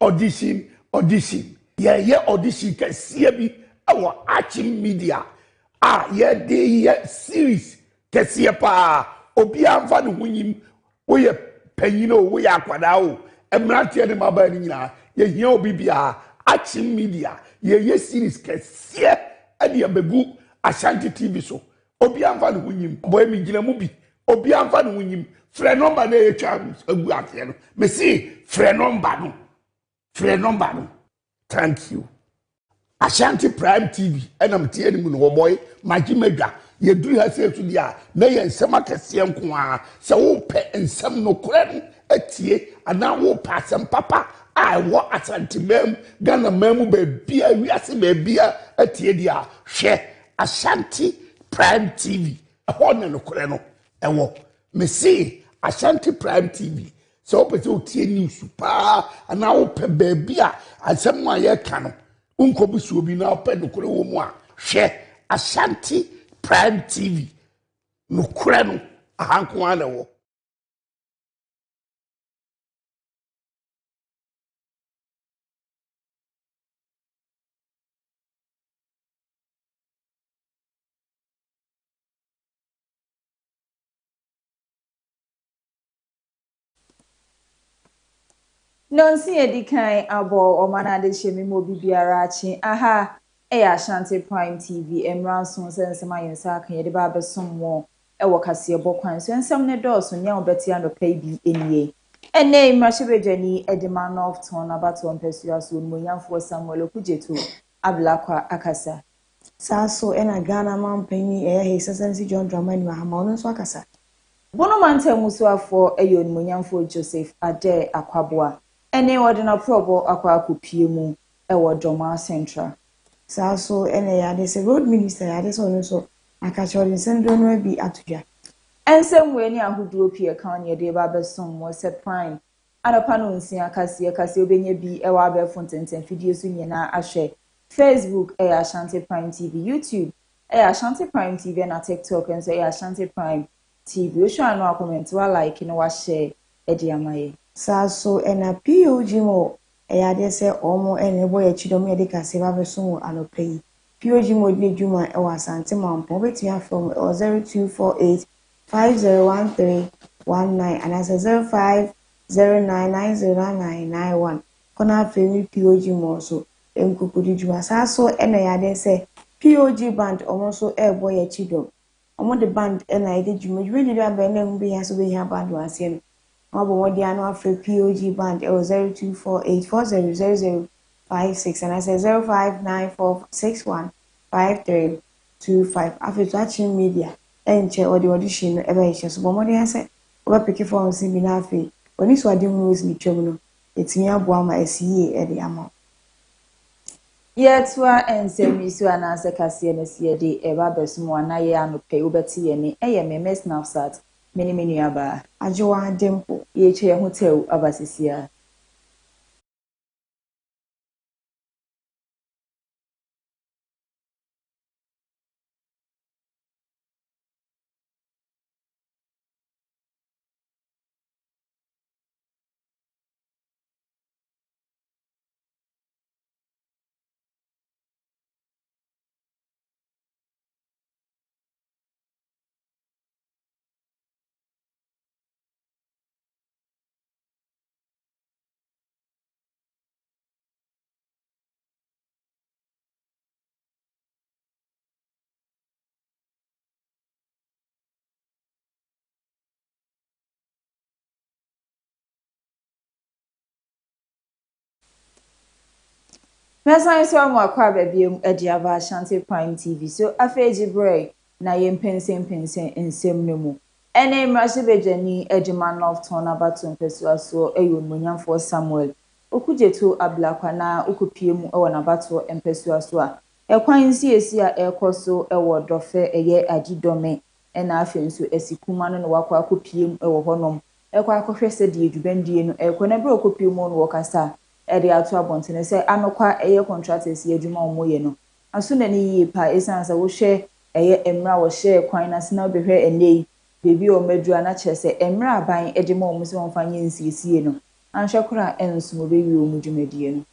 audition ye audition kesiye bi awo Achim Media ye de ye series kesiye pa obi amfa ne hunyim wo ye panyino wo ye akwada o emrante ne maba ni nyina ye hia obi bia Achim Media ye series kesiye ade abegu Ashanti TV so obi amfa ne hunyim boy mi gina mu bi obi amfa ne hunyim frɛ number na ye twa agu ate no me see frɛ number no thank you Ashanti Prime TV enam tie ni mu no boy magimedwa ye duru ha se to dia na ye nsem akese nko a se wo pɛ nsem no kora no atie ana wo pasem papa a wo Ashanti mem Ghana mem ba bia wiase ba bia atie dia hwɛ Ashanti Prime TV ho na no kora no ewo me see Ashanti Prime TV so opeto tie news pa ana wo pɛ ba bia asem a ye ka no unkobusu obi na ope nokore wo mu a hwe Ashanti Prime TV nokore no ahanko ana wo Nonsi edikan abo omana de shemi mo bibiara achi aha Ashanti Prime TV emranson sensema yensa kan yede ba besom wo ewo kase bokwan so ensem ne dose nya obeti anopai bi enie ene imrashibejani edman of ton abato mpesua so monyamfo Samuel Okujeto ablakwa akasa Saso ena Ghana mampani he sesensi John Dramani Mahama ono so akasa bono mante musuafo eyo monyamfo Joseph Ade Akwaboa ene wodena probo akwa akopie mu ewo Doma Central Saso ena yade se road minister yade so no so akachori sendro no bi atudwa ensem we ni ahuduo pie kan ye de ba besom wo se Prime adapa no nsia akase obenya bi ewa abefo ntenten video so nyina ahwe Facebook Ashanti Prime TV, YouTube Ashanti Prime TV na TikTok and so Ashanti Prime TV. We show no comment wa like no wa share edi amaye. Saso ena POG mo yade se omo ene boy chidom ye de kase ba besom anopai POG mo de djuma e wa Asante mampo betia from 0248 501319 and as 0509909991 kona femi POG mo so emkukudi djuma saso ena yade se POG band omoso ebo ye chidom omo the band ena ide djuma really do abene mbi ya so be ya band wanse no obo wodi anu afre POG band 0248400056 and I say 0594615325 after Achim Media enche odi audition no ebe ihe so bomodi ase oba pick phone si bi na afi oni so ade news ni twam no etimi abo ama asiye ede ama Yetwa ensemi so anase kase na sie de eba besom anaye anope obeti ye ni eye meme Snapchat meni aba ajewa dempo ye che hotel abasisia Mesa so mo akwa babiem edi aba Ashanti Prime TV so afeji break na ye mpensen ensem no mu ene mrashibejani edman of ton abato mpesua so eyo monyamfo Samuel Okujeto ablakwa na okopie mu ewo na bato mpesua so a ekwan siesi a ekoso ewo dofe eye agidome ena afenso esikuma no wakwa akopie mu ewo honom ekwa akohwese de edubandie no ekona bre okopie mu no wakasa ede atu abontene se anokwa eye contractors ye adwuma omoye no aso na ni yi pa esansa wo hwe eye emra wo hye kwan na se na obehwe enei bebi o madua na kyerese emra aban ede ma omo se wonfanye nsiesie no anhwekora enso be wi omudwumadie no.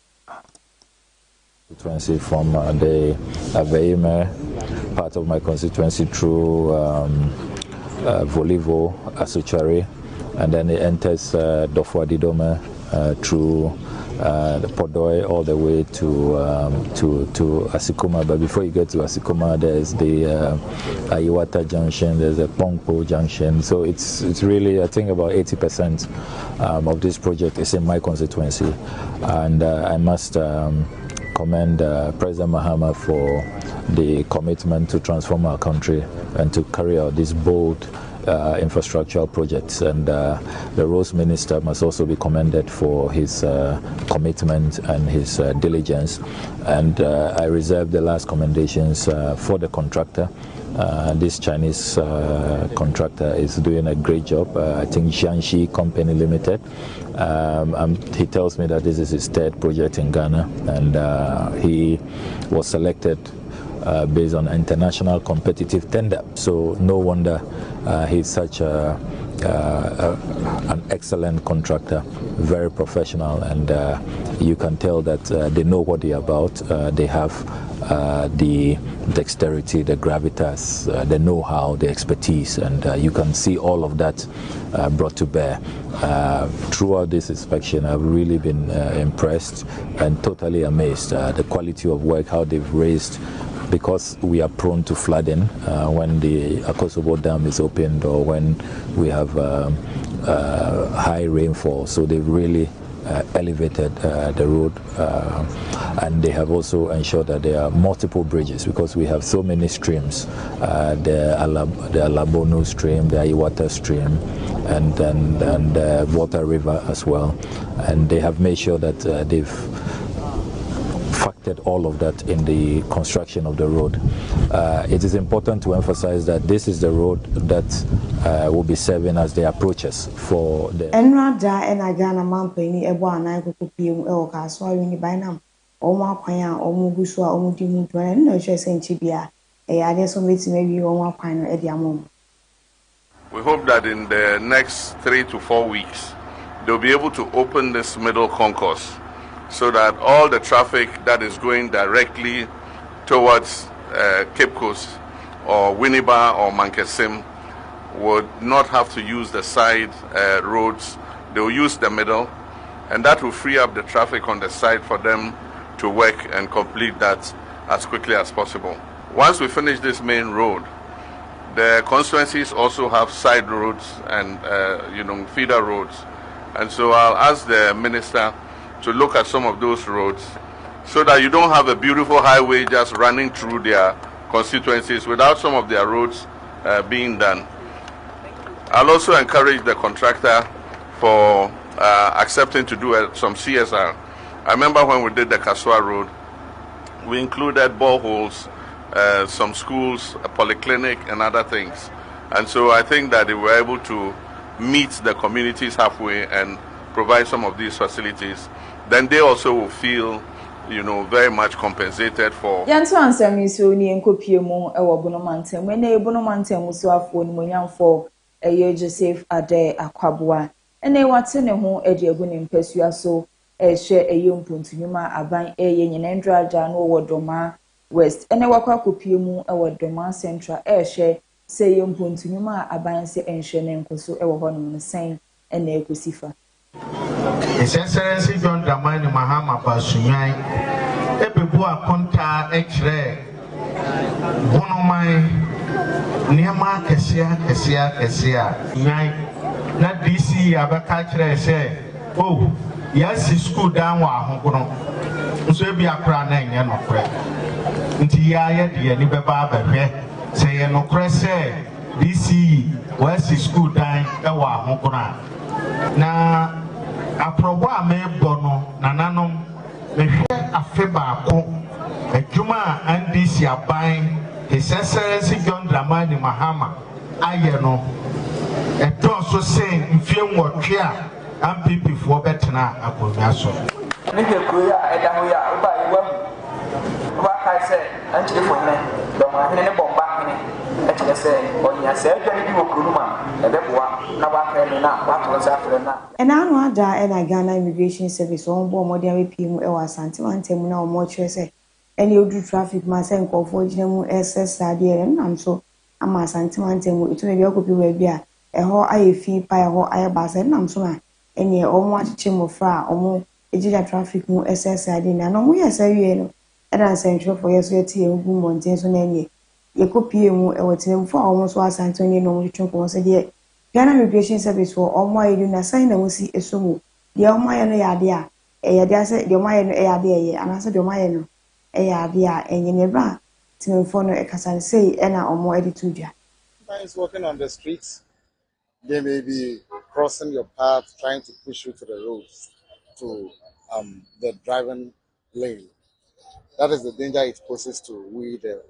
Constituency from the Aveime part of my constituency through Volivo, Asuchari, and then it enters Dofwa Didome through the Podoi all the way to Asikuma. But before you get to Asikuma, there's the Ayiwata Junction, there's a Pongpo Junction. So it's really, I think about 80% of this project is in my constituency, and I must commend President Mahama for the commitment to transform our country and to carry out these bold infrastructural projects. And the Roads Minister must also be commended for his commitment and his diligence. And I reserve the last commendations for the contractor. This Chinese contractor is doing a great job. I think Jiangxi Company Limited. He tells me that this is his third project in Ghana, and he was selected based on international competitive tender. So no wonder he's such an excellent contractor, very professional, and you can tell that they know what they're about. They have the dexterity, the gravitas, the know-how, the expertise, and you can see all of that brought to bear. Throughout this inspection, I've really been impressed and totally amazed. The quality of work, how they've raised, because we are prone to flooding when the Akosovo Dam is opened or when we have high rainfall. So they've really elevated the road, and they have also ensured that there are multiple bridges, because we have so many streams, the Alabono stream, the Ayiwata stream, and the Water River as well. And they have made sure that they've factored all of that in the construction of the road. It is important to emphasize that this is the road that will be serving as the approaches for the Enrada and Ghana Mampany, Ewana, Kupium, Elka, so I win by now. Oma Paya, Omu Gusua, Omu Dimu, and no chess and Chibia. I guess maybe Oma Pine at Yamon. We hope that in the next 3 to 4 weeks, they'll be able to open this middle concourse, so that all the traffic that is going directly towards Cape Coast or Winneba or Mankesim would not have to use the side roads. They will use the middle, and that will free up the traffic on the side for them to work and complete that as quickly as possible. Once we finish this main road, the constituencies also have side roads and feeder roads, and so I'll ask the minister to look at some of those roads, so that you don't have a beautiful highway just running through their constituencies without some of their roads being done. I'll also encourage the contractor for accepting to do some CSR. I remember when we did the Kaswa Road, we included boreholes, some schools, a polyclinic, and other things. And so I think that they were able to meet the communities halfway and provide some of these facilities. Then they also will feel, very much compensated for. Yanto ansem yi so ni enkopie mu e wo bonomantem when e bonomantem so afo ni monyamfo Joseph Ade Akwaboa ene wate ne ho ede agu ne mpasua so hwe mpuntunyuma aban ye nyinendra aja no wo Doma West ene wakwa akopie mu e wo Doma Central hwe se mpuntunyuma aban se enhwe ne nkoso e wo ho no sen ene ekosifa. Excellency John Dramani Mahama Basunyai, Ebebua Konta X-ray, Bonomai, Niama Kesia, Nyai, not DC Abakatre say, oh, yes, school down Wahono, so be a crown and Yanokre. Ntia, the Nibaba, say no cresse, DC, West school down Wahokona. Now, Aproba me bono nananom mehwe afeba ko adwuma andisi aban His Excellency John Dramani Mahama aye no eto so say mfie nwotwe a MPP fo betena akonya so ne hekuru ya eda ho ya oba iwa ba kai say anti fo ne do ma hene ne bomba hene ɛkyerɛ sɛ ɔnya sɛ adwane bi wɔ kurom a ɛbɛboa na wakra no na watoro sɛ afrɛ no ɛna ano ada ɛna Ghana Immigration Service wɔn bɔ ɔmɔden awepie mu ɛwɔ Asante mantam na ɔmɔ kyerɛ sɛ ɛne odu traffic ma sɛ nkɔfoɔ gyina mu ɛsɛ sadeɛ ɛnam so ama Asante mantam mu etumi bi akɔpi wɔ bi a ɛhɔ ayɛ fi pa ɛhɔ ayɛ baasa ɛnam so na ɛne ɔmɔ akyekyɛ mmɔfra a ɔmɔ egyina traffic mu ɛsɛ sadeɛ na ɔmɔ yɛ sɛ wie no ɛna nsɛntwerɛfoɔ yɛ so yɛte yɛn gu mmɔnten so na ɛne yɛkɔpie mu ɛwɔ tenamfo a ɔmɔ so Asante ne na ɔmɔ twetwe nkɔmɔ sɛ deɛ Ghana Immigration Service for Omo Edu na sign na musi esomu. The Omo no yade a yade ase the Omo no yade eye anase the Omo no yade a enye ne bra tinfo no ekasa say e na Omo edi tudua. Sometimes walking on the streets, they may be crossing your path, trying to push you to the roads, to the driving lane. That is the danger it poses to we the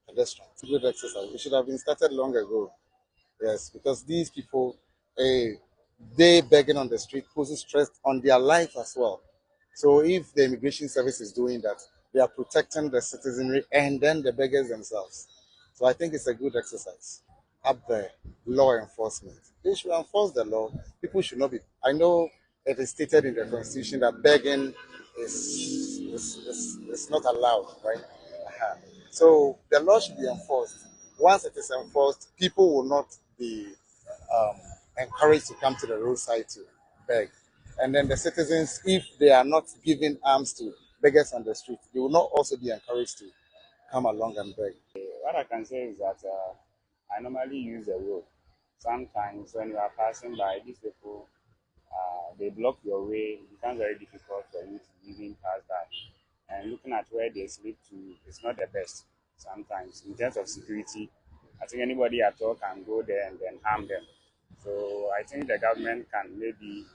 pedestrians. Good exercise. It should have been started long ago. Yes, because these people, they begging on the street poses stress on their life as well. So if the immigration service is doing that, they are protecting the citizenry and then the beggars themselves. So I think it's a good exercise. Up there, law enforcement. They should enforce the law. People should not be. I know it is stated in the Constitution that begging is not allowed, right? So the law should be enforced. Once it is enforced, people will not be encouraged to come to the roadside to beg. And then the citizens, if they are not giving arms to beggars on the street, they will not also be encouraged to come along and beg. What I can say is that I normally use the road. Sometimes when you are passing by, these people, they block your way. It becomes very difficult for you to even pass by. And looking at where they sleep to, it's not the best sometimes. In terms of security, I think anybody at all can go there and then harm them. So I think the government can maybe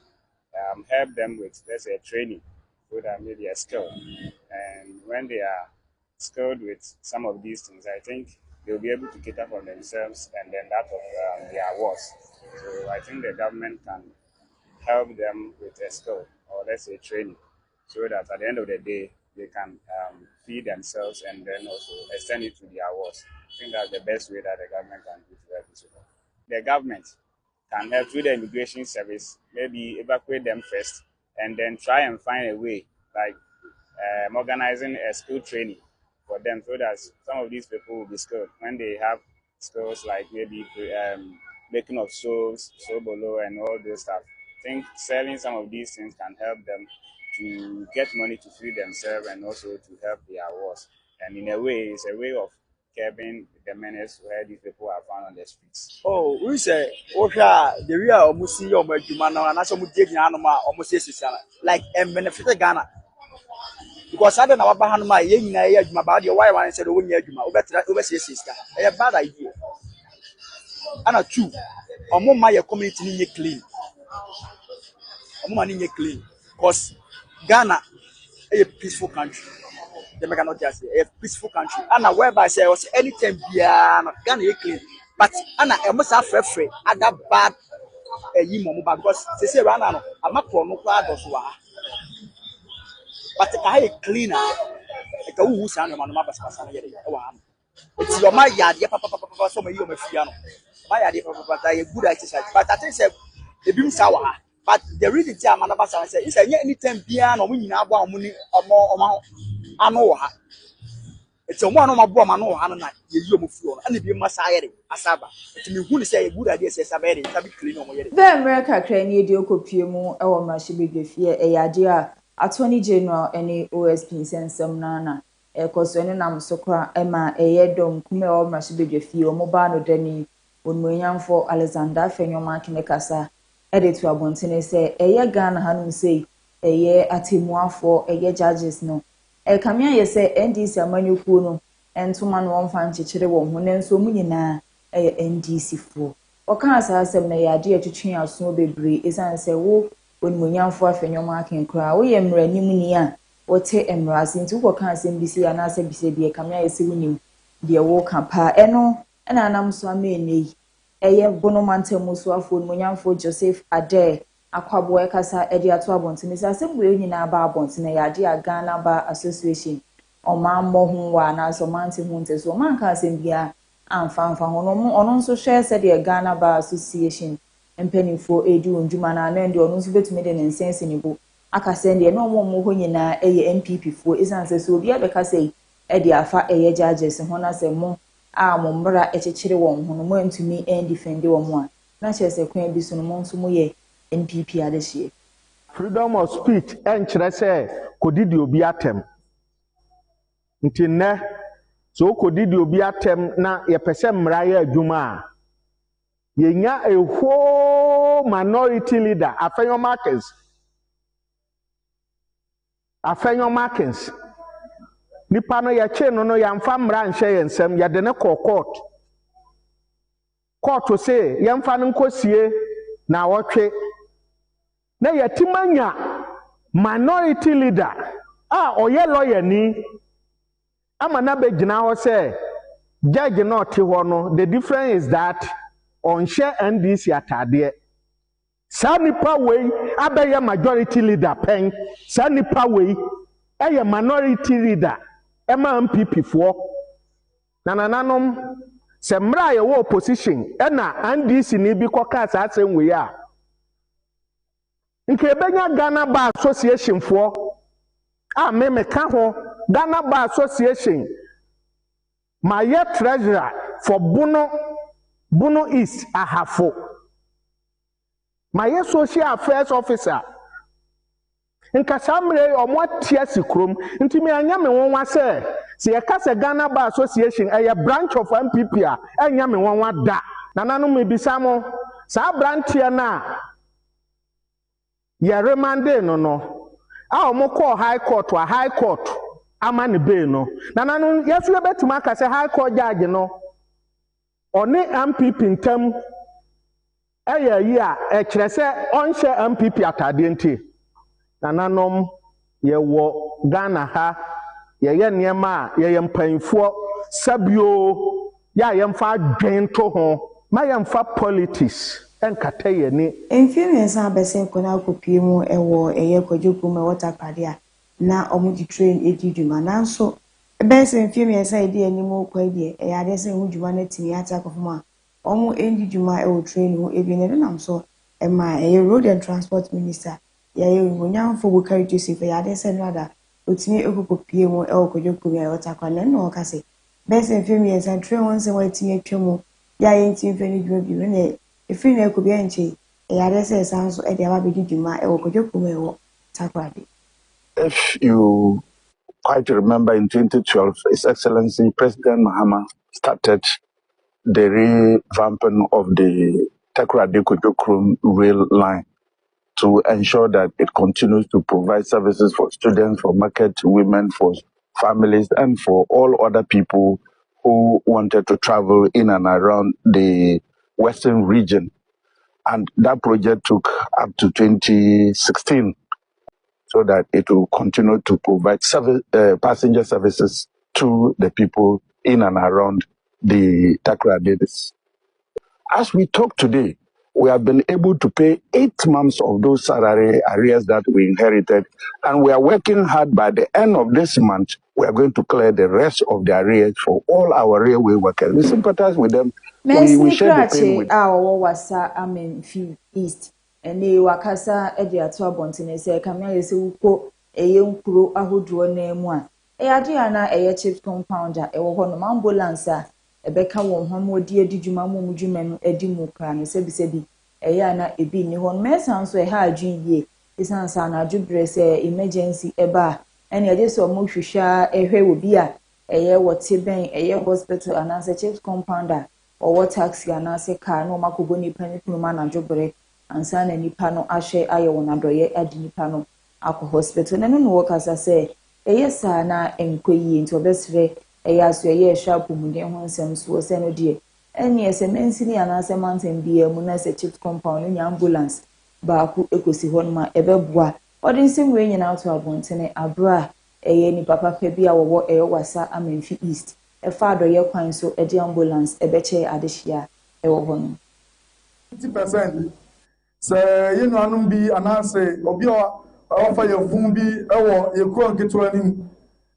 help them with, let's say, training, so that maybe a skill. And when they are skilled with some of these things, I think they'll be able to cater for themselves and then that of their wars. So I think the government can help them with a skill or let's say training, so that at the end of the day, they can feed themselves and then also extend it to their wars. I think that's the best way that the government can do to help people. The government can help through the immigration service, maybe evacuate them first, and then try and find a way, like organizing a skill training for them, so that some of these people will be skilled. When they have skills like maybe making of soaps, sobolo, and all those stuff, I think selling some of these things can help them to get money to feed themselves and also to help their wars. And in a way, it's a way of curbing the menace where these people are found on the streets. Oh, we say, the real almost see your Jumano and also taking animal almost like a benefit Ghana. Because I don't know about my young age, my body, why I said, when you're overseas sister, a bad idea. And a two, or more my community in clean. Money clean. Because Ghana is a peaceful country. They cannot just say a peaceful country. And whereby say was anytime Ghana is clean. But Anna must have free other bad because they say right now I'm not from no crowd of but I cleaner. Like a who's on my mother's person. It's your my yard, papa, so my piano. My idea, but I a good exercise. But I think the beam sour. But the reason I'm an ambassador say is anytime piano when you have one money or more I know her. It's a one of my boy, I know her, and you move floor, and if you must hire Asaba. To me, who say a good idea says a very clean on the America crane dio copium or Mashibi fear a idea. Attorney General any OSP send some nana. A concerning Sokra Emma a yedom kume or Mashibi fear mobile denny when we young for Alexander Fenyoman Kinekasa. Edit to Abontine say a year Ghana Hanum say a year at him for a year judges no. A camia say NDC amanu kuno and two man one fan chichere won when so many na a NDC for. Or can't say na idea to change our snow baby is answer wo when we young for Fenyoman can cry. We am Renimunia or take emras into what can't say BC and I say BC camia is winning dear walk and pa eno and I'm so many. Eye bonomante musuafo munyanfo Joseph Ade akwabo ekasa ede ato abontene se asem we nyina ba abontene ya ade Ghana ba association o ma mo hu wa na so mante hu nte so man ka asem bia amfa ono nso hwɛ sɛ de Ghana Bar Association mpanimfo edi ndwuma na na de ono nso betumi de ne nsense ne bo aka sɛ de na ɔmo ho nyinaa ɛyɛ MPP fo esan sɛ so obi abɛka sɛ ɛde afa ɛyɛ judges ho na sɛ mo a mo mbra ɛkyekyere wɔn ho no mo ntumi defend wɔn a na kyerɛ sɛ kwan bi so no mo nso mo yɛ MPP adehye. Freedom of speech enkyerɛ sɛ kodidi obi atem nti nnɛ so kodidi obi atem na yɛpɛ mmara yɛ adwuma a yɛnya a whole minority leader Afenyo Markins nipa no yɛkye no yɛmfa mmara nhyɛ yɛn nsɛm yɛde ne kɔ court sɛ yɛmfa no nkɔsie na wɔtwe na yatimanya minority leader ɔyɛ lawyer ni ama na begina hɔ sɛ judge not hɔ no. The difference is that ɔnhyɛ NDC atadeɛ saa nipa wei abɛyɛ majority leader pɛn saa nipa wei ɛyɛ minority leader ɛma MPP foɔ na nananom sɛ mmra yɛwɔ opposition ɛna NDC ni bi kɔka saa asɛm wei a nke ebenya Ghana Bar Association for me ka ho Ghana Bar Association my treasurer for Bono East ahafo my social affairs officer nka samre omotia sikrom nti me anya me wonwa se yeka se Ghana Bar Association branch of MPP a anya me wonwa da nananu me bisa mo sa branch na ya remande no omo call high court ama ne be no nananu yesu betuma ka se high court judge no oni MPP ntam yi a ekire se onhye MPP atade nti nananom yewo Ghana ha ye niema a ye mpanfo sabio ya yemfa adwen to ho ma yemfa politics enkata ye ni enfiensa abese nkona akopie mu ewo eye kwadwoku me waterpade a na omu train ediduma nanso ebese enfiensa ide animu kwade e ade se huduma na timi ata kofoma omu endiduma ewo train ho ebine ne namso ema eye road and transport minister ya ye wonyamfo Bukari Joseph ya ade se nada otimi ekopie mu ewo kwadwoku me waterpade no okase bese enfiensa train won se watimi atwemu ya ye ntimi fani dwuma ne if you could be enchi, sounds at the Ababiduma or Kojokume Takwadi. If you quite remember in 2012, His Excellency President Mahama started the revamping of the Takrady Kojokrum rail line to ensure that it continues to provide services for students, for market women, for families, and for all other people who wanted to travel in and around the Western region. And that project took up to 2016 so that it will continue to provide passenger services to the people in and around the Takrady. As we talk today, we have been able to pay 8 months of those salary arrears that we inherited, and we are working hard. By the end of this month, we are going to clear the rest of the arrears for all our railway workers. We sympathize with them. We share the pain with our wasa Amenfi East and they wakasa ediato abontene se kamya yese uko eye nkuro ahodoɔ na mu a ade ana eye chief compounder ewo hɔ no ambulance a ebeka won ho modi adidwuma mu dwuma no adi mu kra no sebi eye ana ebi ni hɔ mesa nso ha adwin yie isansa na adwubre se emergency eba ene ade so mo hwehwa ehwe obi a eye wote ben eye hospital anansa chief compounder or taxi anansa car no makobo nipa ni kuma na adwubre ansa na nipa no ahwe aye won adoye adi nipa no akɔ hospital na no wɔkasa sɛ ɛyɛ saa na enkoyi nti obesre ɛyɛ aso ɛyɛ sharp mu de ho nsɛm so sɛ no de ɛne ɛsɛmɛnsi ni anasɛ mountain bia mu na sɛ chief compound nya ambulance baako ekosi hɔ no ma ɛbɛboa ɔde nsɛm wei nyina to abontene abra ɛyɛ ni papa pa bia wɔwɔ ɛyɛ wasa Amenfi East ɛfa adɔyɛ kwan so ɛde ambulance ɛbɛkyɛ adehia ɛwɔ hɔ no 50% sɛ yenu anum bi anase obi offer your fumbi ewo ye kro nketo anim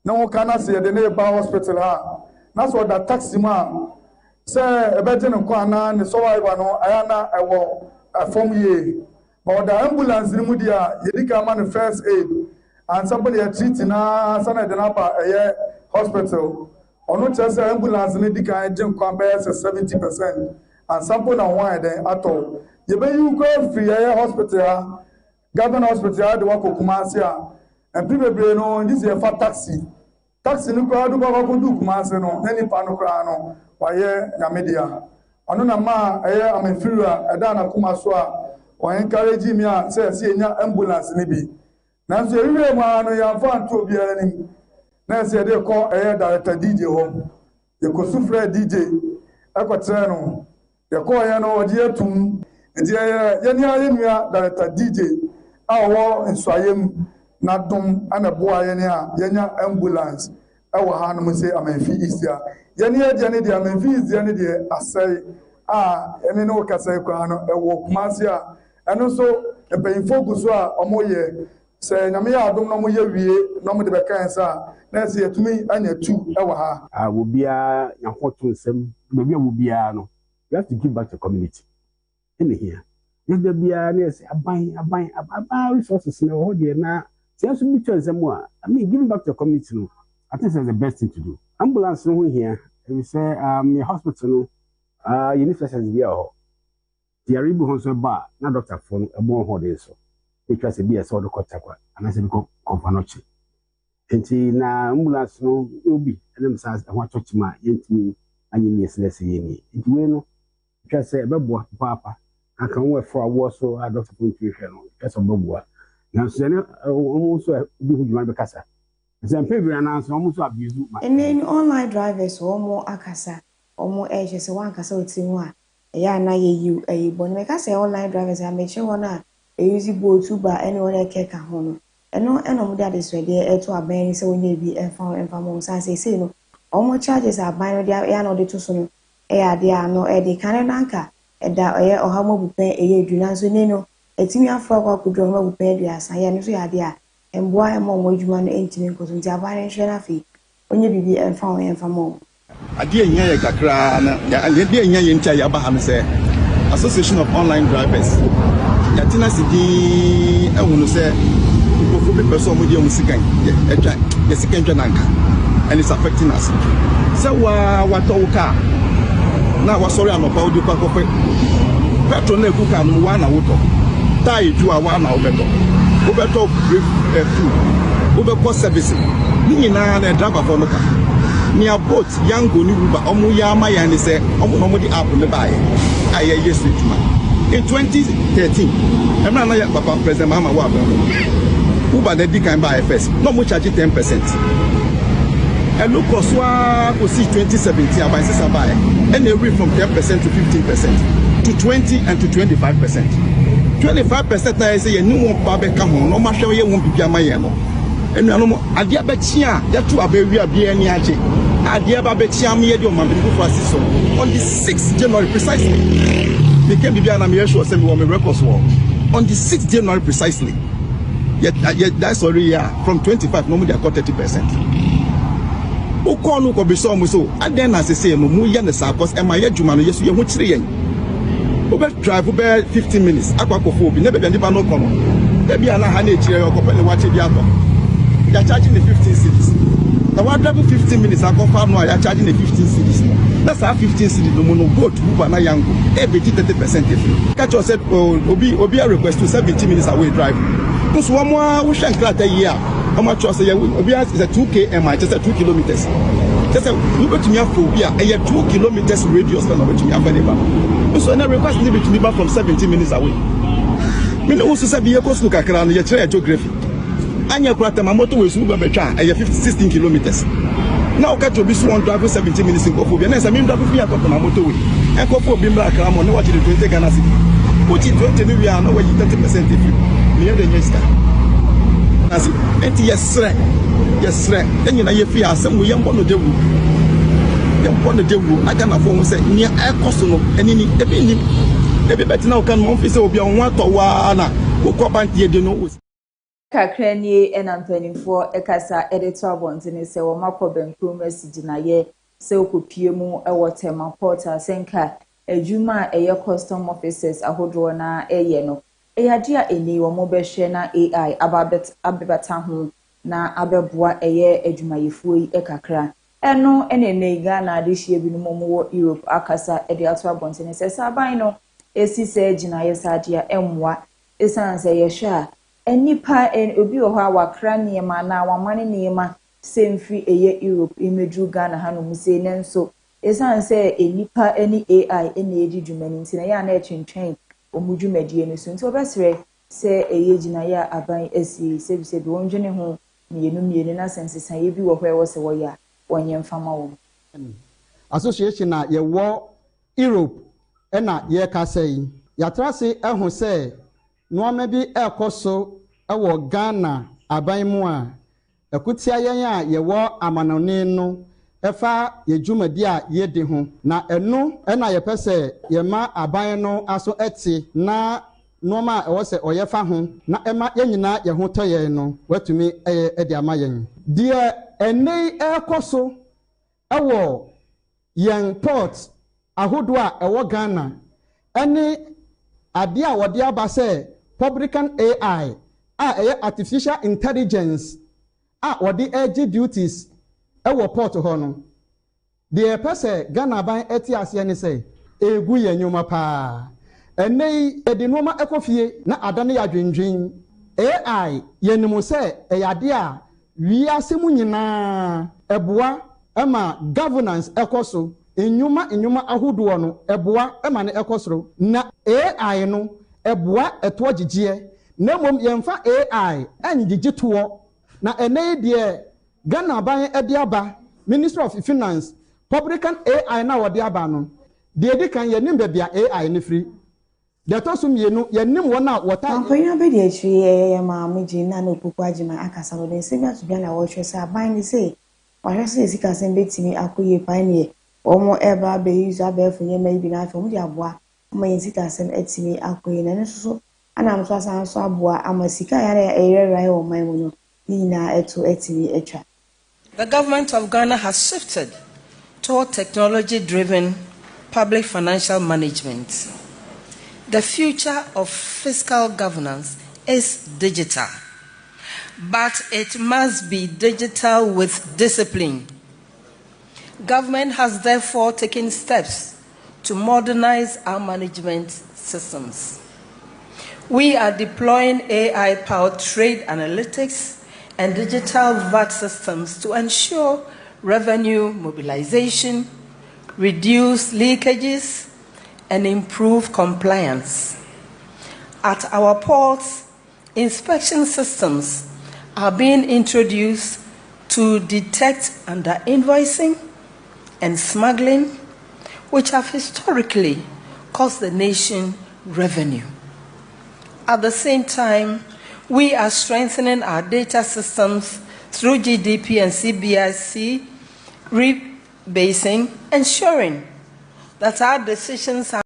na wo kana se de ne ba hospital ha na so da taxi ma say ebeti no kwana ne survivor no ayana ewo afom ye but the ambulance ni mu dia yedika ma no first aid and somebody treat na sana de na pa hospital ono chese ambulance ni dika agent kwa be 70% and sample na one then ato ye be you go free hospital government hospital de wako Kumasi and people be no this is a taxi ni kwa do ba ko du Kumasi no na ni pa no kra no waye na media ono na ma amefiriwa eda na Kumasi o encourage me say enya ambulance ni bi na so ewiwe ma no ya fa nto obiara ni na say dey call director DJ home ye ko sufre DJ akotre no ye call ye no odi atum ndi ye ni aye nua director DJ awo nsoayem na dom ana boa ye ni yenya ambulance awo ha no say amanfi isia ye ni ade ne de amanfi isia ne de asai ene no kasai kwa no ewo Kumasi eno so epeyifo guso omoye se nyame ya adom no moye wie no mo de bekansa na se yetumi anya tu ewa ha wo bia yahoto nsem be wo bia no you have to give back to community in here if the bia na say aban resources na ho de na se so bi twa nsem a I mean giving back to community no I think that's the best thing to do. Ambulance no here we say your hospital no you need facilities bia ho Yaribu honso ba na doctor for ebo ho de so it was a be so do kotakwa and I said go konfanochi enti na ambulance no obi enem sa ho atochi ma yentimi anyi ni eselese yeni enti we no it was a bebo papa aka wo for awo so a doctor for hwe no it was a bebo na so ne o so bi hu juma be kasa example bi na so o so abuse ma and online drivers o mo akasa o mo eje se wan kasa otimu a ya na you bon me ka say online drivers a make sure na use boat Uber anyone eke ka ho no eno mo dia de so de to aban se wonya bi enfa mo san say no o mo charges aban no dia ya no de to so no ya de ano de kan na nka da o ha mo bupen eduna so ne no etimi afọ kwa kudo mo bupen dia san ya no so ya de a emboa e mo adwuma no entimi ko so nti aban hwe na fi onye bibi enfa mo Adia nya kakra na adia nya ntia ya ba ha say Association of Online Drivers ya tina sidi ehunu say people be person mo dia musikan etwa ya sikan twa nanka and it's affecting us so wa to ka na wa sorry anopa odi pa ko petrol na ekuka no wa na woto tai ju a wa na obeto food obepo service ni na driver for no ka near boat yango ni Uber omu ya ma ya ni se omu no mo di app me buy aye yes in 2013 emra na ya papa president mama wa ba Uber na di kan buy first no mo charge 10% and look oswa ko see 2017 about say buy and they read from 10% to 15% to 20 and to 25%. 25% na say you no mo ba be ka ho no ma hwe ye won bibia ma ye no enu anu ade abechia ya tu abewi abia ni ache ade abechia am ye de o ma be for assist on the 6th January precisely they came bibia na me sure say me wo me records war on the 6th January precisely yet that's already from 25 no mo dey got 30%. Ukonu ko be so mo so aden na say no mu ye ne sa cause e ma ye djuma no yesu ye ho kire yen obe drive obe 15 minutes akwakofo obi ne be ndi ba no kono e bia na ha na ekire yo ko pe ne wache bi ato ya charging the 15 cities na wa drive 15 minutes akofa no ya charging the 15 cities that's how 15 cities no mo go to Uber na yango e be 30% if catch us said obi a request to 70 minutes away drive because one more we shank that year how much was obi is a 2k mi just 2 kilometers just we go to me for obi a 2 kilometers radius na go to me available so na request need to be back from 70 minutes away me no so say be e cost kakra no ye kire geography anya kurata ma moto we su be betwa e 16 kilometers now catch obi so on drive 70 minutes in Kofobia na say me drive fi atop na moto we e Kofo obi mbra kra mo ne watch the 20 Ghana city uchi 20 ni we are no we 30% if me dey register asi enti yes enyi na ye fi asem we yembo no dewu aga na fo say ni e koso no enini ebi betina o kan mo fi say obi on wato wa na ko bank ye de no kakra ni enampanimfo ekasa editor bonte ne se wo makọ benkru message na ye sɛ okopie mu ɛwɔ tema portal senka adwuma a ɛyɛ custom officers ahodoɔ na ɛyɛ no ɛyade a eni wɔn bɛhwɛ na AI abɛbata ho na abɛboa ɛyɛ adwumayɛfoɔ yi kakra ɛno ɛna Ghana de hyia bi no mo wɔ Europe akasa ɛde ato abɔntene sɛ saban no esi sɛ gyinaeɛ sadeɛ ɛmmoa esan sɛ yɛhwɛ a enipa obi wɔ hɔ a wakra nneɛma na wamane nneɛma sɛ mfiri ɛyɛ Europe imedru Ghana ha no mu sɛ nenso esan sɛ enipa ani AI ɛna edi dwumani nti na yɛ ana ɛtwentwɛn ɔmo dwumadie no so nti obɛsrɛ sɛ ɛyɛ gyinaeɛ a aban asi sɛ bi wɔn dwene ho mmienu na sensesan bi wɔ hɔ ɛwɔ sɛ wɔyɛ a wɔnyɛ mfama wɔn association na yɛwɔ Europe ɛna yɛkasa yi yɛatra se ɛho sɛ nneɛma bi ɛkɔ so ɛwɔ Ghana aban mu a ɛkutia yɛn a yɛwɔ amanɔne no ɛfa yɛdwumadi a yɛdi ho na ɛno ɛna yɛpɛ sɛ yɛma aban no aso ɛte na nneɛma a ɛwɔ sɛ ɔyɛ fa ho na ɛma yɛn nyinaa yɛn ho tɔ yɛn no watumi ɛde ama yɛn deɛ ɛnɛ ɛkɔ so ɛwɔ yɛn port ahodoɔ a ɛwɔ Ghana ɛne adeɛ a wɔde aba sɛ publican AI a ɛyɛ artificial intelligence a wɔde ɛgye duties ɛwɔ port hɔ no deɛ ɛpɛ sɛ Ghana ban ɛte aseɛ ne sɛ egu yɛn nnwuma paa ɛnɛ yi yɛde nneɛma ɛkɔ fie na ada no yɛ adwendwen AI yɛnim sɛ ɛyɛ adeɛ a wiase mu nyinaa ɛboa ɛma governance ɛkɔ so nnwuma ahodoɔ no ɛboa ɛma ne ɛkɔ soro na AI no ɛboa ɛtoɔ gyegyeɛ na mmom yɛmfa AI ɛngyegye toɔ na ɛnɛ yi deɛ Ghana ban ɛde aba Ministry of Finance publican AI na wɔde aba no deɛ di kan yɛnim baabi a AI ne firi deɛ tɔ so mmienu yɛnim wɔn a wɔta kampanyi abɛdi akyiri yɛyɛ maame gye na opoku agyima akasa no de nsɛm ato bia na wɔhwɛ sɛ aban ne sɛ wɔhwɛ sɛ sika sɛm bɛtumi akɔyɛ pan ne wɔn ɛba abɛyi so abɛɛfo nneɛma yi bi na afɛ wɔn de aboa ama yɛn sika sɛm atumi akɔyɛ na ne nso anam so asan so aboa ama sika yɛn ɛyɛrɛrɛ wɔ man mu no ne nyinaa ɛto atumi atwa. The government of Ghana has shifted toward technology-driven public financial management. The future of fiscal governance is digital, but it must be digital with discipline. Government has therefore taken steps to modernize our management systems. We are deploying AI-powered trade analytics and digital VAT systems to ensure revenue mobilization, reduce leakages, and improve compliance. At our ports, inspection systems are being introduced to detect under-invoicing and smuggling, which have historically cost the nation revenue. At the same time, we are strengthening our data systems through GDP and CBIC rebasing, ensuring that our decisions are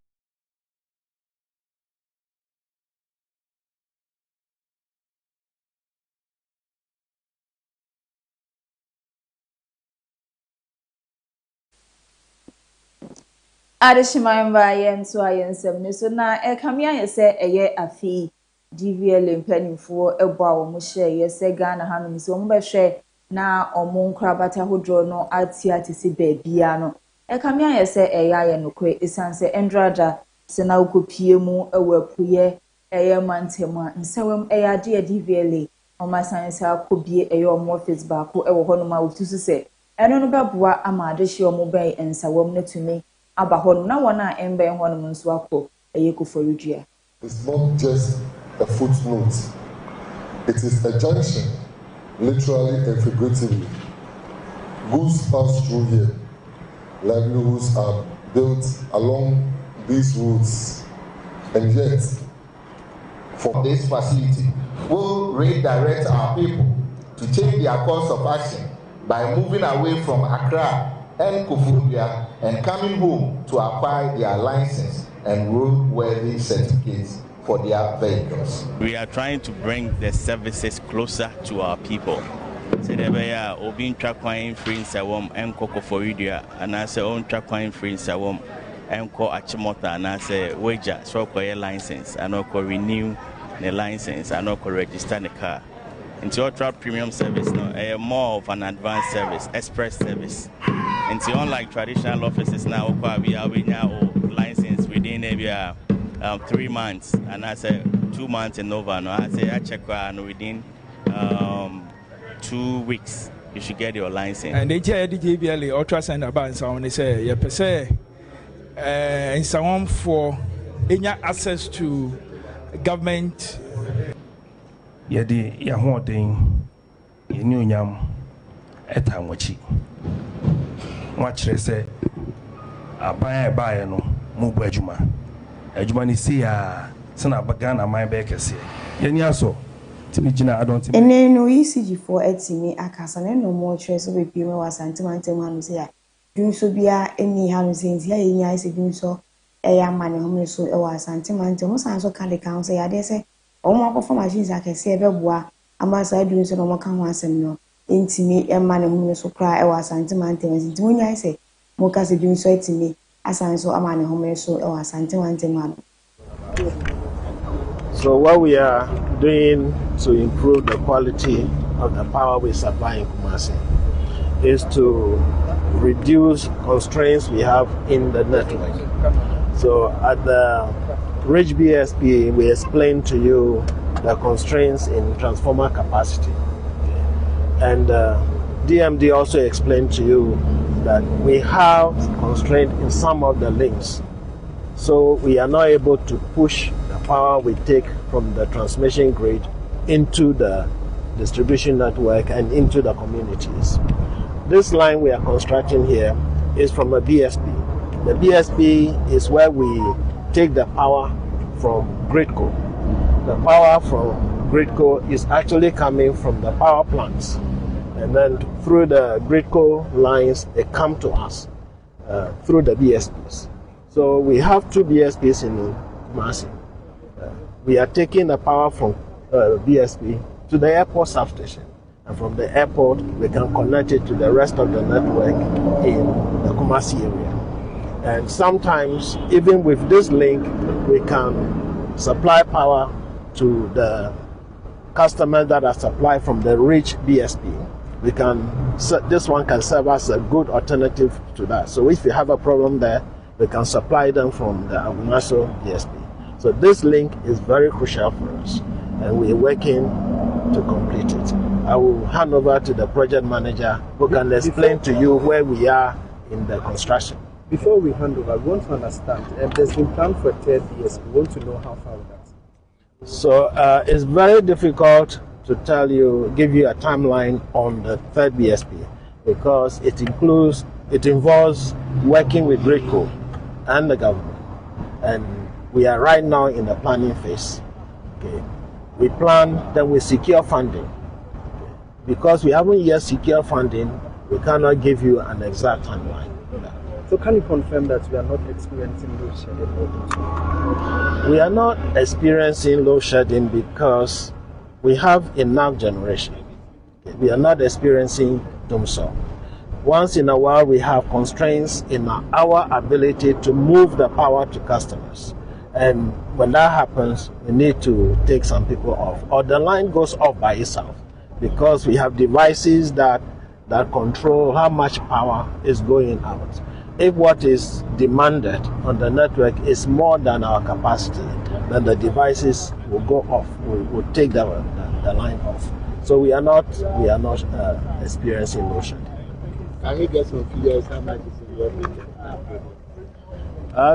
Adeshimayimba yenso ayensem ne so na ekame ayese eye afi DVL mpanimfo ebo a wo mo hye yese Ghana hanom so mo behwe na omo nkrabata hodro no ati si baabia no ekame ayese eye aye nokwe esanse endrada se na ukopie mu ewapuye eye mantema nsawem eye ade DVL oma science akobie eye omo office ba ko ewo honoma otusu se eno no beboa ama adehye omo ben nsawem na tumi abahon na wona embe honum nso akọ eyekuforudua. It's not just a footnote. It is a junction, literally and figuratively. Goods pass through here. Livelihoods are built along these routes. And yet, for this facility, we'll redirect our people to take their course of action by moving away from Accra and Koforidua and coming home to acquire their license and roadworthy certificates for their vehicles. We are trying to bring the services closer to our people. Say there be obi ntwa kwan free nsawom enko for video and I say on ntwa kwan free nsawom enko achimota and I say wager so koye license and ko renew the license and ko register the car. Into ultra premium service no more of an advanced service, express service. Into unlike traditional offices now we have license within maybe 3 months and I say 2 months and over. No, I say I check within 2 weeks you should get your license. And they tell the JBL ultrasound about someone they say you per se in someone for any access to government. Yedi ya hoden yeni onyam eta nwachi nwa kire se aban e no mu bu adwuma ni si ya sana baga na man be kese yeni aso timi gina adonti ene no ECG4 etimi akasa ne no mo kire so be pie me wasante mantem hanu se ya dun so bia eni hanu se ntia yenya ise dun so eya mane homo so e wasante mantem mo san so ka de kan so ya de se omo akofo machines akese ebeboa amasa dun so no mo kan ho asem no entimi e mane homo so kra e wasante mantem enti mo nya ise mo ka se dun so etimi asan so amane homo so e wasante mantem hanu. So what we are doing to improve the quality of the power we supply in Kumasi is to reduce constraints we have in the network. So at the Ridge BSP, we explained to you the constraints in transformer capacity. And DMD also explained to you that we have constraint in some of the links. So we are not able to push the power we take from the transmission grid into the distribution network and into the communities. This line we are constructing here is from a BSP. The BSP is where we take the power from Gridco. The power from Gridco is actually coming from the power plants. And then through the Gridco lines, they come to us through the BSPs. So we have 2 BSPs in Kumasi. We are taking the power from BSP to the airport substation. And from the airport, we can connect it to the rest of the network in the Kumasi area. And sometimes, even with this link, we can supply power to the customers that are supplied from the Rich BSP. This one can serve as a good alternative to that. So if you have a problem there, we can supply them from the Agunaso BSP. So this link is very crucial for us, and we're working to complete it. I will hand over to the project manager who can explain to you where we are in the construction. Before we hand over, we want to understand, there's been planned for a third BSP. We want to know how far with that. So it's very difficult to give you a timeline on the third BSP because it involves working with Gridco and the government. And we are right now in the planning phase. Okay. We plan, then we secure funding. Because we haven't yet secured funding, we cannot give you an exact timeline. So can you confirm that we are not experiencing load shedding? We are not experiencing load shedding because we have enough generation. We are not experiencing doomsday. Once in a while, we have constraints in our ability to move the power to customers. And when that happens, we need to take some people off. Or the line goes off by itself because we have devices that control how much power is going out. If what is demanded on the network is more than our capacity, then the devices will go off, will take the line off. So we are not experiencing load shedding. Can you get some figures how much is involved?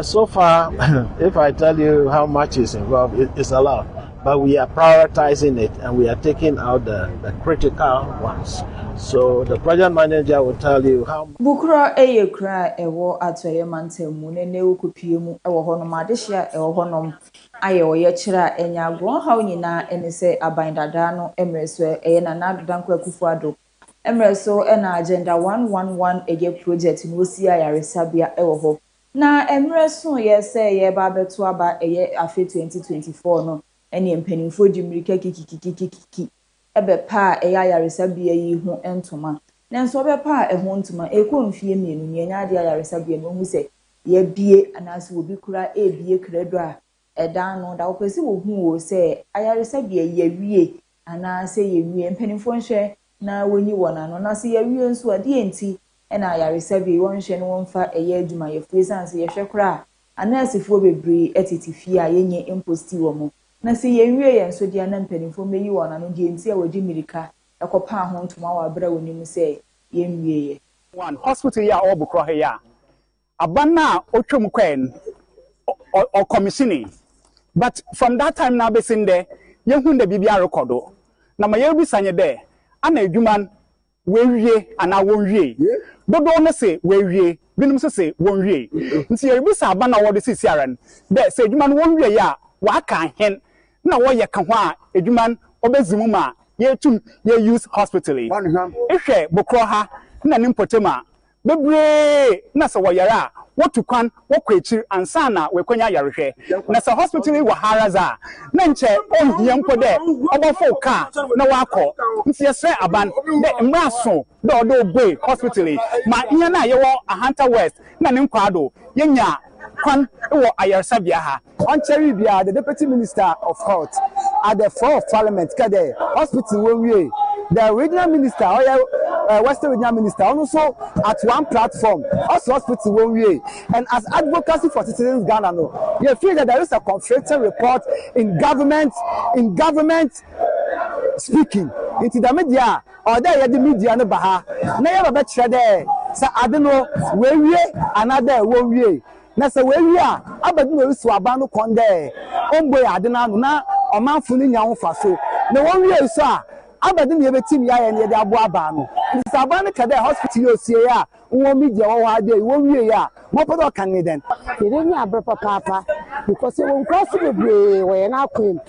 So far, if I tell you how much is involved, it's a lot. But we are prioritizing it and we are taking out the critical ones. So the project manager will tell you how. Bukura eye kra ewo atoye mantemu ne ne okopie mu ewo honom adehia ewo honom aye oye kira enyago ha onyina ene se abandada no emreso eye na nadoda nkwa kufuado emreso ena agenda 111 eye project no si ayaresabia ewo ho na emreso ye se ye ba beto aba eye afe 2024 no ene empanimfo dimrika kikikikiki ebepa eya yaresabea yi ho entoma nanso obepa ho ntoma ekomfie mienu nyanya de yaresabea no hu se ye bie anase obi kura ebie kredo a edan no da opese wo hu wo se ayaresabea ye wie anase ye wie mpanifo nhwe na woni wona no na se ye wie nso ade enti na ayaresabea wonhwe no wonfa eye adwuma ye fuesanse ye hwekura anasefo bebre etitifie a yenye imposti wo mo na se ye wie ye nso dia na mpanifo meyi wona no die enti a wadi mirika ekopa ho ntoma wa bra woni mu se ye wie ye one hospital ya obukro he ya abana otwom kwen or commissioning but from that time now be seen there ye hu nda bibia recordo na ma ye bi sanye there ana adwuman we wie ana won wie dodo no se we wie binum se won wie nti ye bi sa abana wo de sisi aran there se adwuman won wie ya wa kan hen na wo ye ka ho a adwuman obezimu ma ye tum ye use hospital ehwe bokro ha na nimpotema bebre na se wo yara wotu kwan wokwechi ansa na wekwanya yarehwe na se hospital wa haraza na nche ohie mpode obofo ka na wakọ nti yesre aban de mraso de odo boy hospital ma ihe na yewo Ahanta West na ne nkwado yenya kwan wo ayarsabia ha on cherry bia the deputy minister of health at the floor of parliament kade hospital we the regional minister Western regional minister also at one platform also hospital we and as advocacy for citizens Ghana no you feel that there is a conflicting report in government speaking into the media or there the media no baha na ya ba kire there sa ade no we another we na se we a abadu no su aba no konde ombo ya ade na na omanfo ni nya ho fa so na won wie so a abadu ne betim ya ye ne de abo aba no sa aba no kada hospital yo sie ya won media wo ha de won wie ya mo podo kan ni den ye ni abra papa because won cross be we na kwem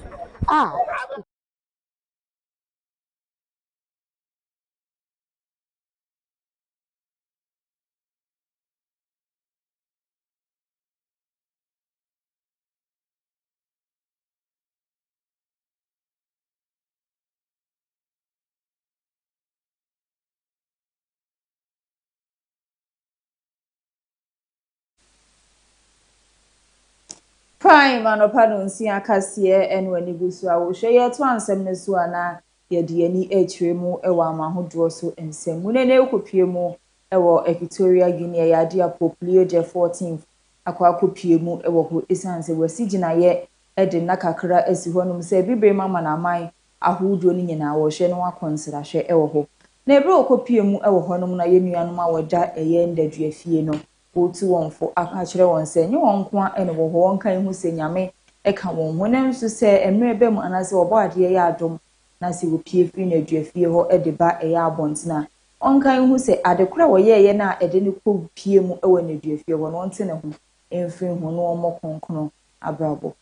Prime anopano nsi akase eno anigusu a wo hwe to ansem ne so ana ye de ani atwemu e wa amahodo so ensem mu ne ne ekopie mu e wo Equatorial Guinea ya dia Poplio je 14 akwa kopie mu e wo ho esanse wasi gina ye e de nakakra asi honum se bibre mama na aman ahodo ni nyina wo hwe no akonsra hwe e wo ho na ebre okopie mu e wo honum na ye nuanom a woda eye ndadu afie no otu wonfo aka kire won se nye won ko ene wo ho won kan hu se nyame e ka won honem so se emre be mu anase obo ade ye adom na se wo pie firi na aduafie ho e de ba e ya abontina on kan hu se ade kura wo ye na e de ne ko pie mu e wo na aduafie ho no ntene ho emfiri ho no mo konkono abrabo.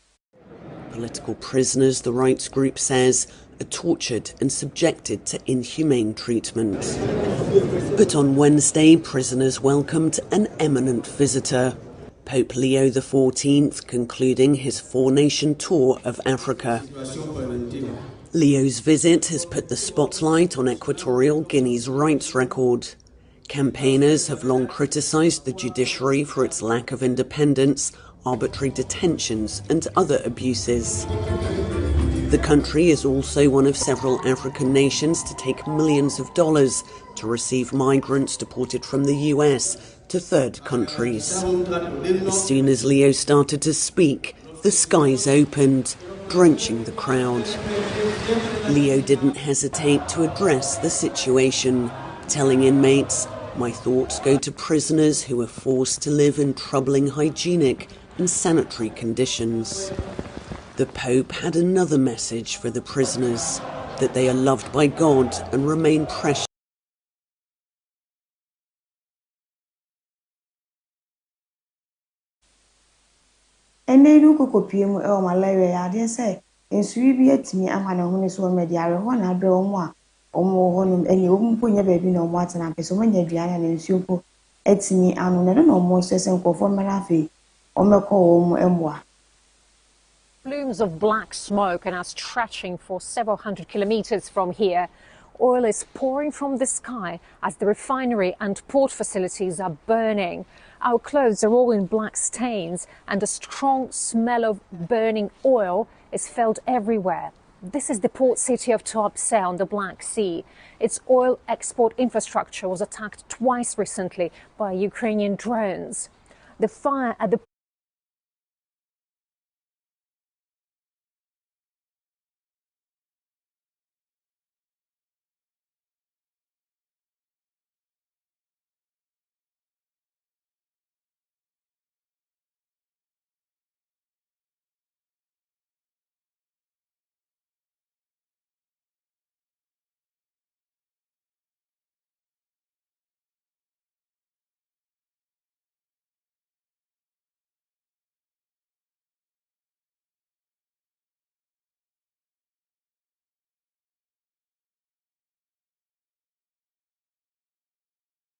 Political prisoners, the rights group says, are tortured and subjected to inhumane treatment. But on Wednesday, prisoners welcomed an eminent visitor, Pope Leo XIV, concluding his four-nation tour of Africa. Leo's visit has put the spotlight on Equatorial Guinea's rights record. Campaigners have long criticised the judiciary for its lack of independence, arbitrary detentions and other abuses. The country is also one of several African nations to take millions of dollars to receive migrants deported from the US to third countries. As soon as Leo started to speak, the skies opened, drenching the crowd. Leo didn't hesitate to address the situation, telling inmates, "My thoughts go to prisoners who are forced to live in troubling hygienic and sanitary conditions." The Pope had another message for the prisoners, that they are loved by God and remain precious. Ene du kokopie mu e o malaria ya de se ensuri bi atimi ama na hune so me de are ho na abre omo a omo ho no ene omo ponya ba bi na omo atena pese omo nya duane na nsuo po atimi anu na no omo so se nkofo mara fe omo ko omo emwa. plumes of black smoke and are stretching for several hundred kilometers from here. Oil is pouring from the sky as the refinery and port facilities are burning. Our clothes are all in black stains and a strong smell of burning oil is felt everywhere. This is the port city of Tuapse on the Black Sea. Its oil export infrastructure was attacked twice recently by Ukrainian drones. The fire at the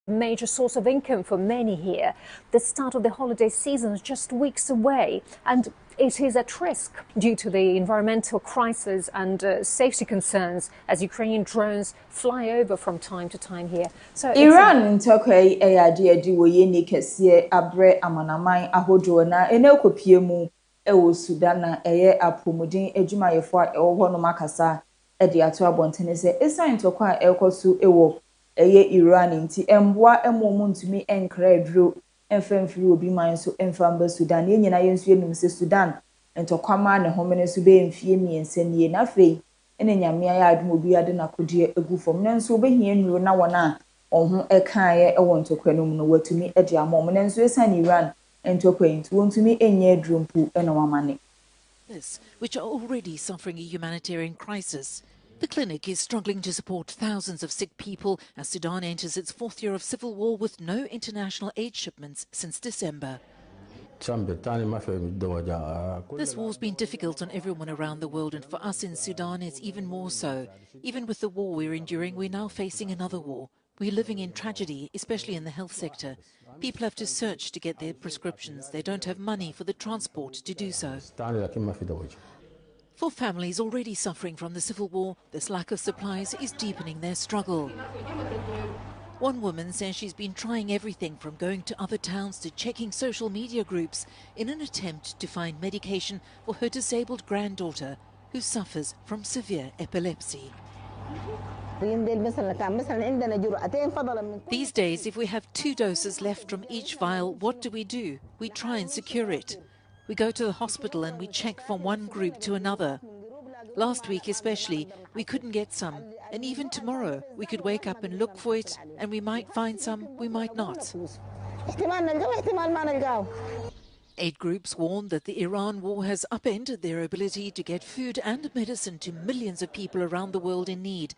major source of income for many here. The start of the holiday season is just weeks away, and it is at risk due to the environmental crisis and safety concerns as Ukrainian drones fly over from time to time here. So Iran ntokoi eyade adi wo ye ni kese abre amanamai ahodo na enekopie mu ewo Sudan na eye apomudin adwumayefo a ewo ho no makasa e de ato abontene se esan ntokwa ekosu ewo eye Iran nti emboa emomu ntumi enkra aduro emfamfiri obi man so emfamba Sudan ye nyina yensu enum se Sudan ntokwama ne homene so be mfie miense nie na fei ene nyamea ya adum obi ade na kodie egufom nanso obehia nwuro na wona ohun ekaaye ewo ntokwanum no watumi ede amom nanso esan Iran ntokwanti wontumi enye adrumpu ena wamane. This, which are already suffering a humanitarian crisis. The clinic is struggling to support thousands of sick people as Sudan enters its fourth year of civil war with no international aid shipments since December. This war's been difficult on everyone around the world, and for us in Sudan it's even more so. Even with the war we're enduring, we're now facing another war. We're living in tragedy, especially in the health sector. People have to search to get their prescriptions. They don't have money for the transport to do so. For families already suffering from the civil war, this lack of supplies is deepening their struggle. One woman says she's been trying everything from going to other towns to checking social media groups in an attempt to find medication for her disabled granddaughter who suffers from severe epilepsy. These days, if we have 2 doses left from each vial, what do? We try and secure it. We go to the hospital and we check from one group to another. Last week especially, we couldn't get some. And even tomorrow, we could wake up and look for it, and we might find some, we might not. Aid groups warn that the Iran war has upended their ability to get food and medicine to millions of people around the world in need.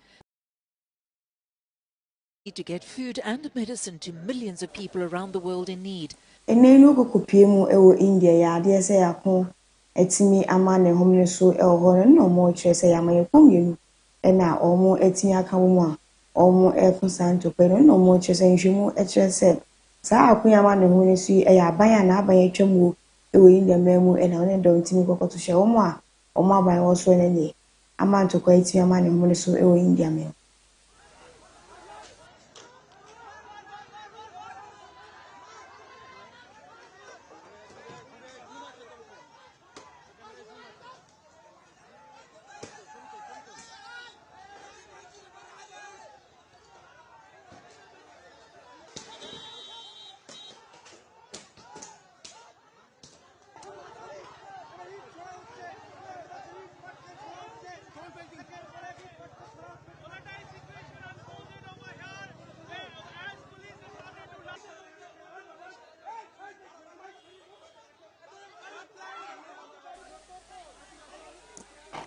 Enenu kokopie mu ewo India ya de se yakon etimi ama ne homne so ewo ho no mo kire se ya maye komienu ena omo etimi aka wo a omo ekonsanto pe no mo kire se nhwemu e kire se sa akun ama ne homne so e ya aban na aban atwamu ewo India memu ena one do ntimi kokoto hye omo a omo aban wo so ne ne ama ntokwa etimi ama ne homne so ewo India memu.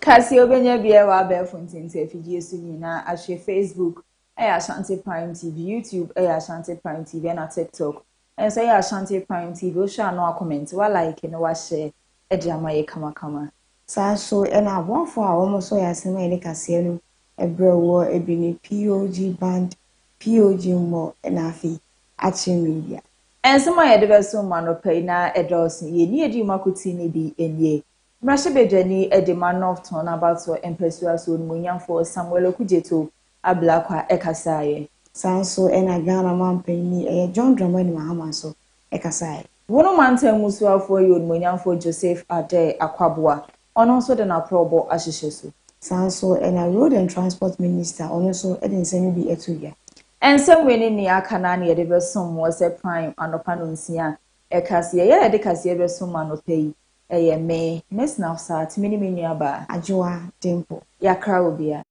Kasi obenye bia wa be fontinti afidie su nyina ahwe Facebook Ashanti Prime TV, YouTube Ashanti Prime TV and TikTok. And say Ashanti Prime TV o sha no comment wa like no wa share e dia maye kama. Sa so e na bonfo a wo mo so ya sema ile kase no ebrewo ebini POG band POG mo na afi achi media. And some ye de be so manopai na edosin ye ni edi makuti ni bi enye. Mrashibejani edema North Ton about so empesua so munyamfo Samuel Okujeto ablakwa ekasaye. Sanso ena Ghana mampeni John Dramani Mahama so ekasaye. Wono mante musuafo yon munyamfo Joseph Ade Akwabua. Ono so de na probo ahihyeso. Sanso ena Road and Transport Minister ono so edinsemi bi etuya. Ensem weni ni aka na na yede besom wo se prime anopa no nsia ekase ye de kase besom anopa yi eye me Miss Nafsa timini menuaba Ajua Tempo yakra obia